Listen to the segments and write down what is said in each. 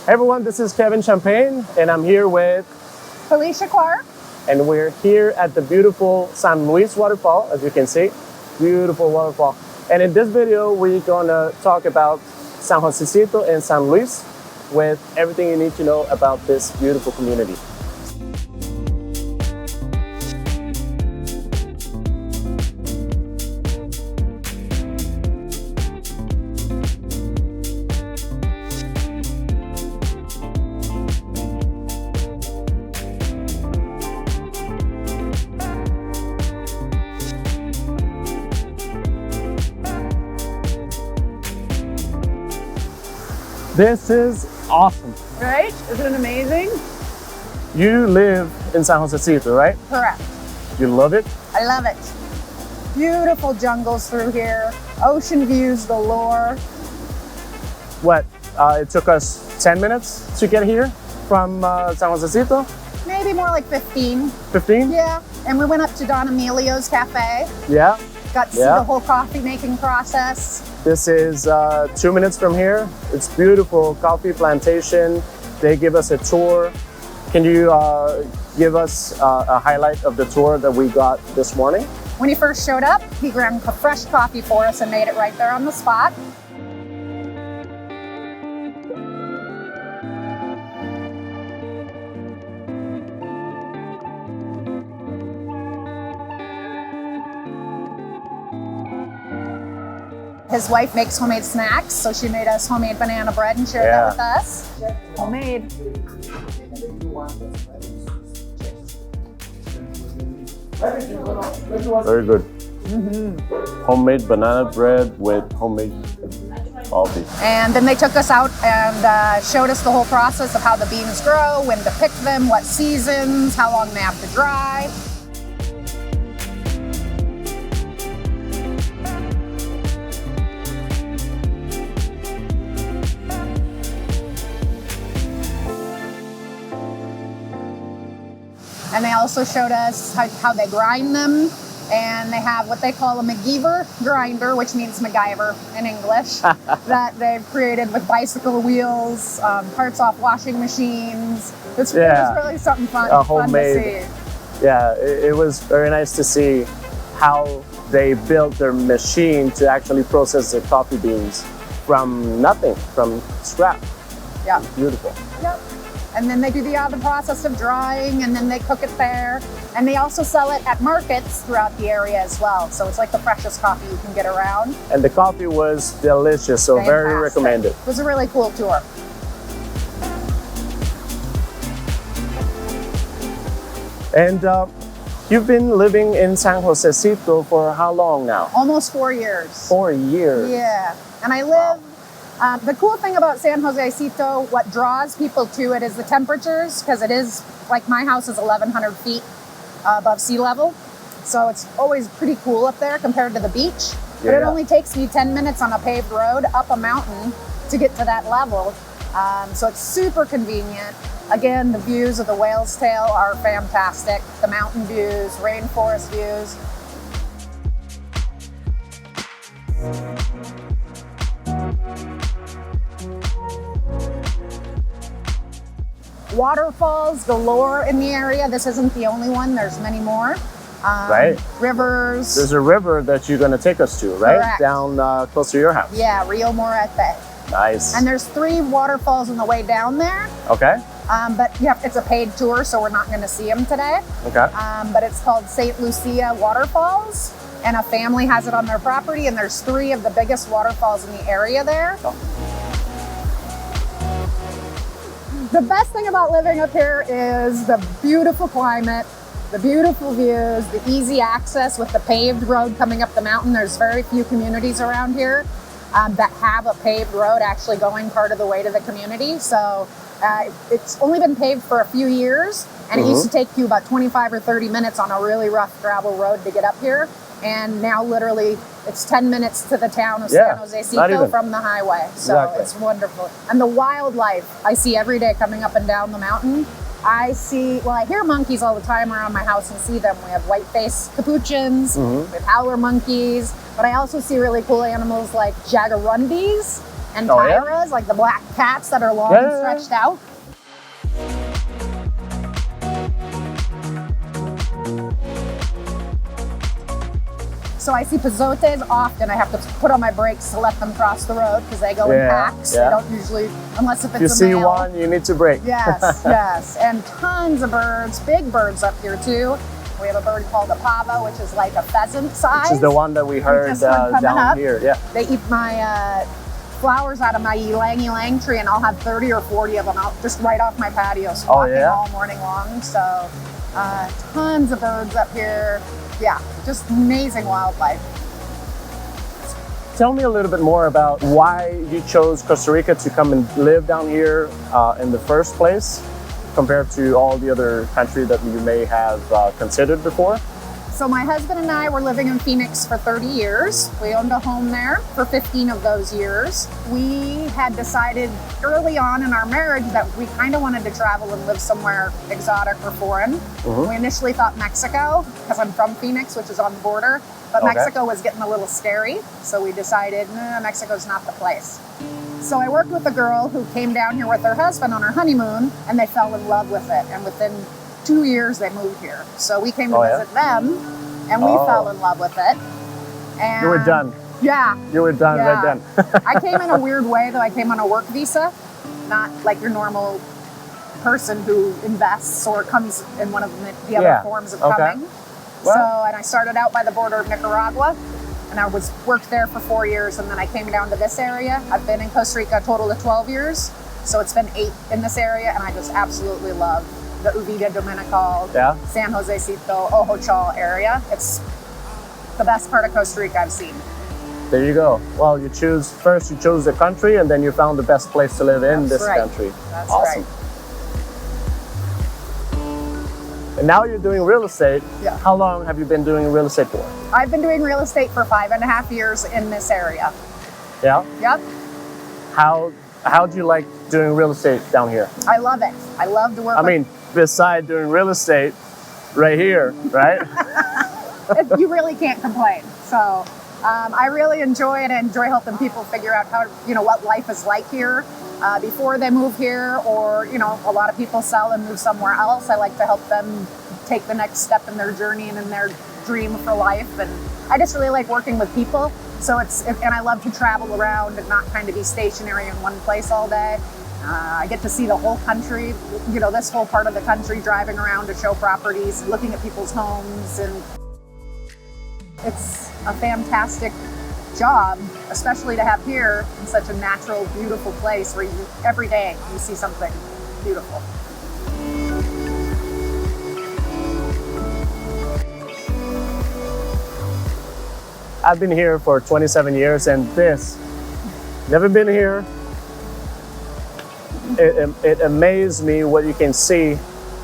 Hey everyone, this is Kevin Champagne, and I'm here with Felicia Clarke. And we're here at the beautiful San Luis waterfall, as you can see. Beautiful waterfall. And in this video, we're gonna talk about San Josecito and San Luis with everything you need to know about this beautiful community. This is awesome. Right? Isn't it amazing? You live in San Josecito, right? Correct. You love it? I love it. Beautiful jungles through here, ocean views galore. What? It took us 10 minutes to get here from San Josecito? Maybe more like 15. 15? Yeah. And we went up to Don Emilio's Cafe. Yeah. Got to see the whole coffee making process. This is 2 minutes from here. It's beautiful coffee plantation. They give us a tour. Can you give us a highlight of the tour that we got this morning? When he first showed up, he ground fresh coffee for us and made it right there on the spot. His wife makes homemade snacks, so she made us homemade banana bread and shared that with us. Homemade. Very good. Homemade banana bread with homemade coffee. And then they took us out and showed us the whole process of how the beans grow, when to pick them, what seasons, how long they have to dry. And they also showed us how they grind them. And they have what they call a MacGyver grinder, which means MacGyver in English, that they've created with bicycle wheels, parts off washing machines. It was really something fun, homemade. fun to see. Yeah, it was very nice to see how they built their machine to actually process the coffee beans from nothing, from scrap. Yeah. Beautiful. Yep. And then they do the process of drying, and then they cook it there. And they also sell it at markets throughout the area as well. So it's like the freshest coffee you can get around. And the coffee was delicious, so very recommended. It was a really cool tour. And you've been living in San Josecito for how long now? Almost 4 years. 4 years. Yeah. And I live... the cool thing about San Josecito, what draws people to it is the temperatures, because it is, like my house is 1,100 feet above sea level. So it's always pretty cool up there compared to the beach. But it only takes me 10 minutes on a paved road up a mountain to get to that level. So it's super convenient. Again, the views of the Whale's Tail are fantastic. The mountain views, rainforest views. Waterfalls galore in the area. This isn't the only one. There's many more. Right. Rivers. There's a river that you're going to take us to, right? Correct. Down close to your house. Yeah, Rio Morete. Nice. And there's 3 waterfalls on the way down there. Okay. But it's a paid tour, so we're not going to see them today. Okay. But it's called St. Lucia Waterfalls, and a family has it on their property, and there's 3 of the biggest waterfalls in the area there. Oh. The best thing about living up here is the beautiful climate, the beautiful views, the easy access with the paved road coming up the mountain. There's very few communities around here that have a paved road actually going part of the way to the community. So it's only been paved for a few years, and it used to take you about 25 or 30 minutes on a really rough gravel road to get up here. And now literally it's 10 minutes to the town of San Josecito from the highway. So it's wonderful. And the wildlife I see every day coming up and down the mountain. I hear monkeys all the time around my house and see them. We have white-faced capuchins, we have howler monkeys, but I also see really cool animals like jaguarundis and Oh, yeah? tyras, like the black cats that are long Yeah, and yeah, yeah. stretched out. So I see pizotes often. I have to put on my brakes to let them cross the road because they go in packs. Yeah. They don't usually, unless if it's If you a see male. one, you need to brake. Yes, yes. And tons of birds, big birds up here too. We have a bird called a pavo, which is like a pheasant size. Which is the one that we heard just heard coming down up. here. Yeah. They eat my flowers out of my ylang tree, and I'll have 30 or 40 of them out just right off my patio, squawking all morning long. So tons of birds up here. Yeah, just amazing wildlife. Tell me a little bit more about why you chose Costa Rica to come and live down here in the first place, compared to all the other countries that you may have considered before. So my husband and I were living in Phoenix for 30 years. We owned a home there for 15 of those years. We had decided early on in our marriage that we kind of wanted to travel and live somewhere exotic or foreign. We initially thought Mexico, because I'm from Phoenix, which is on the border, but Mexico was getting a little scary. So we decided, no, Mexico's not the place. So I worked with a girl who came down here with her husband on her honeymoon, and they fell in love with it. And within 2 years, they moved here. So we came to visit them, and we fell in love with it. And You were done. Yeah. You were done right then. I came in a weird way, though. I came on a work visa, not like your normal person who invests or comes in one of the other forms of coming. Well, and I started out by the border of Nicaragua, and I worked there for 4 years, and then I came down to this area. I've been in Costa Rica a total of 12 years, so it's been 8 in this area, and I just absolutely love the Uvita, Dominical, San Josecito, Ojochal area. It's the best part of Costa Rica I've seen. There you go. Well, you chose the country, and then you found the best place to live in this country. That's awesome. right. And now you're doing real estate. Yeah. How long have you been doing real estate for? I've been doing real estate for 5.5 years in this area. Yeah? Yep. How do you like doing real estate down here? I love it. I love to work Besides doing real estate right here, right? You really can't complain. So I really enjoy it and enjoy helping people figure out how, what life is like here before they move here, or, a lot of people sell and move somewhere else. I like to help them take the next step in their journey and in their dream for life. And I just really like working with people. So and I love to travel around and not kind of be stationary in one place all day. I get to see the whole country, this whole part of the country, driving around to show properties, looking at people's homes, and it's a fantastic job, especially to have here in such a natural, beautiful place where every day you see something beautiful. I've been here for 27 years, and never been here. It amazed me what you can see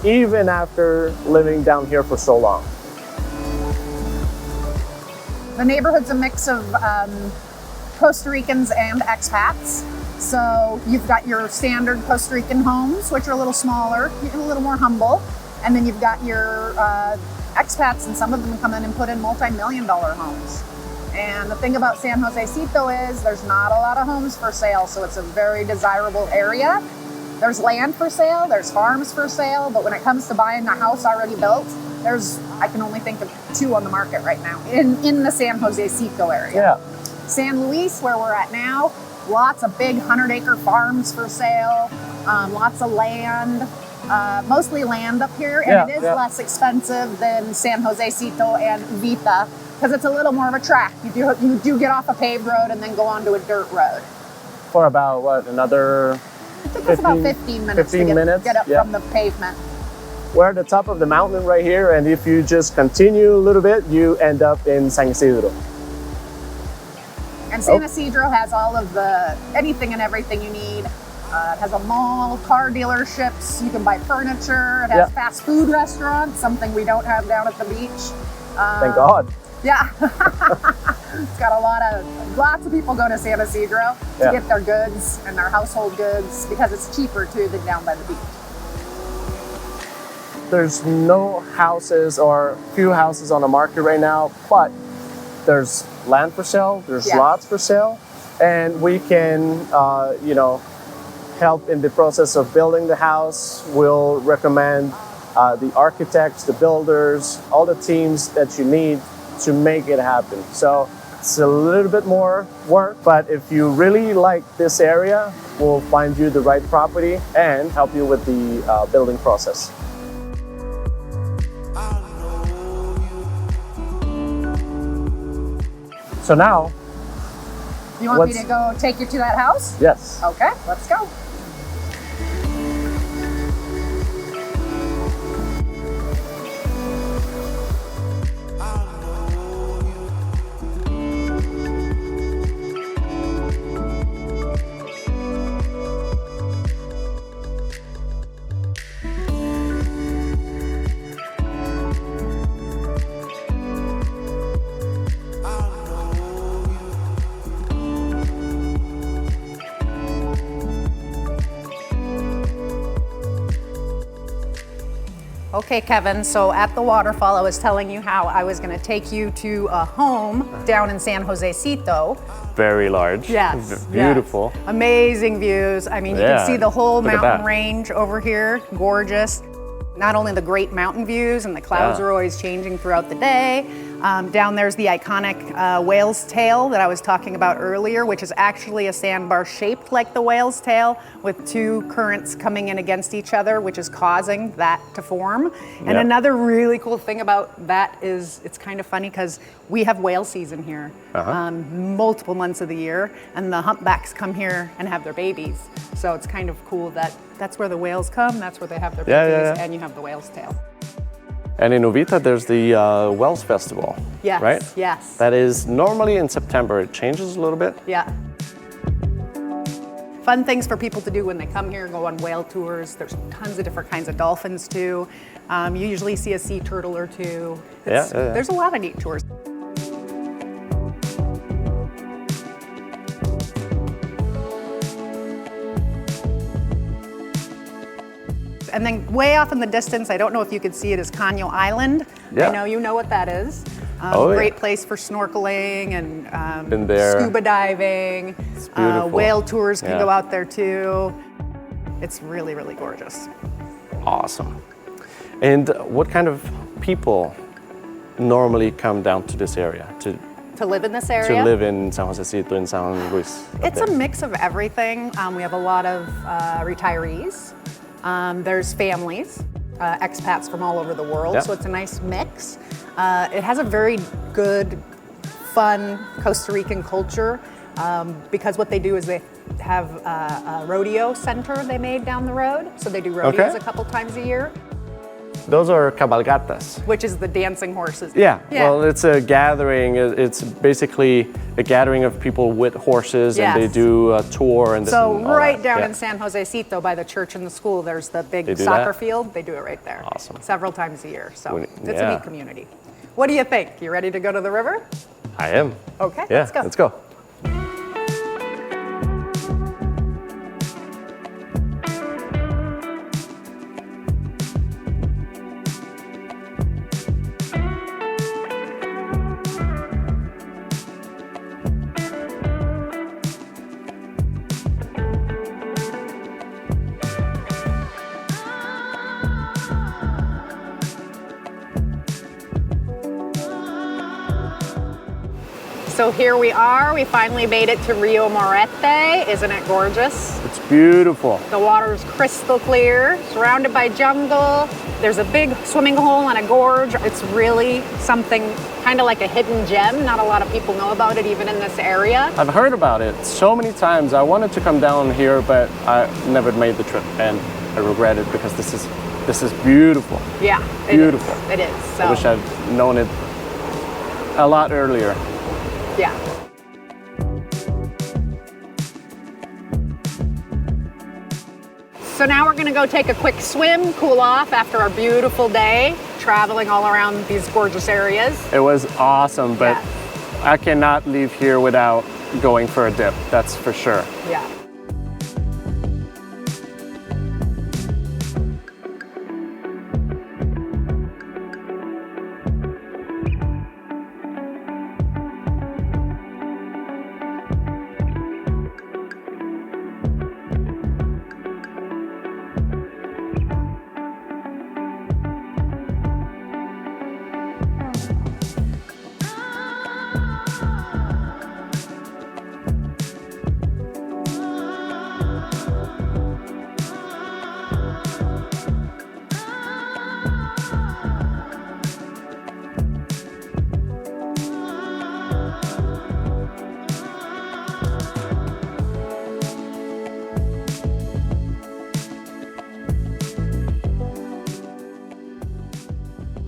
even after living down here for so long. The neighborhood's a mix of Costa Ricans and expats. So you've got your standard Costa Rican homes, which are a little smaller, a little more humble. And then you've got your expats, and some of them come in and put in multi-million-dollar homes. And the thing about San Josecito is there's not a lot of homes for sale, so it's a very desirable area. There's land for sale, there's farms for sale, but when it comes to buying a house already built, I can only think of 2 on the market right now in the San Josecito area. Yeah. San Luis, where we're at now, lots of big 100-acre farms for sale, lots of land, mostly land up here, and it is less expensive than San Josecito and Uvita, because it's a little more of a track. You do get off a paved road and then go onto a dirt road. For about, what, another... It took us about 15 minutes to get up from the pavement. We're at the top of the mountain right here, and if you just continue a little bit, you end up in San Isidro. And San Isidro has all of anything and everything you need. It has a mall, car dealerships, you can buy furniture, it has fast food restaurants, something we don't have down at the beach. Thank God. Yeah. It's got lots of people go to San Isidro to get their goods and their household goods because it's cheaper too than down by the beach. There's no houses or few houses on the market right now, but there's land for sale, there's lots for sale, and we can, help in the process of building the house. We'll recommend the architects, the builders, all the teams that you need to make it happen. So it's a little bit more work, but if you really like this area, we'll find you the right property and help you with the building process. So now, You want me to go take you to that house? yes. Okay, let's go. Okay, Kevin, so at the waterfall, I was telling you how I was going to take you to a home down in San Josecito. Very large. Yes. Beautiful. Yes. Amazing views. I mean, you can see the whole Look at mountain that. range over here. Gorgeous. Not only the great mountain views, and the clouds are always changing throughout the day. Down there's the iconic whale's tail that I was talking about earlier, which is actually a sandbar shaped like the whale's tail with two currents coming in against each other, which is causing that to form. And another really cool thing about that is it's kind of funny because we have whale season here multiple months of the year, and the humpbacks come here and have their babies. So it's kind of cool that that's where the whales come, that's where they have their babies, and you have the whale's tail. And in Uvita, there's the Wells Festival, Yes, right? yes. That is normally in September. It changes a little bit. Yeah. Fun things for people to do when they come here, go on whale tours. There's tons of different kinds of dolphins too. You usually see a sea turtle or two. There's a lot of neat tours. And then way off in the distance, I don't know if you could see it, is Conyo Island. Yeah. I know you know what that is. Great place for snorkeling and Been there. scuba diving. It's beautiful. Whale tours can go out there too. It's really, really gorgeous. Awesome. And what kind of people normally come down to this area To live in this area? to live in San Josecito and San Luis? It's a mix of everything. We have a lot of retirees. There's families, expats from all over the world, so it's a nice mix. It has a very good, fun Costa Rican culture because what they do is they have a rodeo center they made down the road. So they do rodeos a couple times a year. Those are cabalgatas. Which is the dancing horses. Yeah, well, it's a gathering. It's basically a gathering of people with horses, and they do a tour. And so and all right that. down in San Josecito by the church and the school, there's the big soccer field. They do it right there. Awesome. Several times a year. So it's a neat community. What do you think? You ready to go to the river? I am. Okay, Yeah, let's go. Let's go. So here we are. We finally made it to Rio Morete. Isn't it gorgeous? It's beautiful. The water is crystal clear, surrounded by jungle. There's a big swimming hole and a gorge. It's really something kind of like a hidden gem. Not a lot of people know about it, even in this area. I've heard about it so many times. I wanted to come down here, but I never made the trip, and I regret it because this is beautiful. Yeah, beautiful. It is. So. I wish I'd known it a lot earlier. Yeah. So now we're gonna go take a quick swim, cool off after our beautiful day, traveling all around these gorgeous areas. It was awesome, but I cannot leave here without going for a dip, that's for sure. Yeah.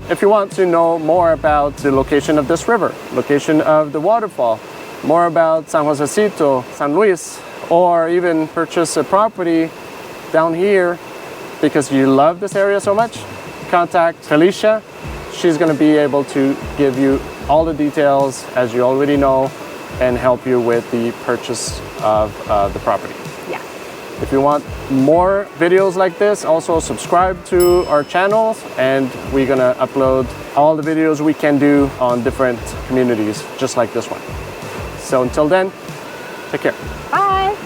If you want to know more about the location of this river, location of the waterfall, more about San Josecito, San Luis, or even purchase a property down here because you love this area so much, contact Felicia. She's going to be able to give you all the details, as you already know, and help you with the purchase of the property. Yeah. If you want more videos like this, also subscribe to our channel, and we're going to upload all the videos we can do on different communities, just like this one. So until then, take care. Bye.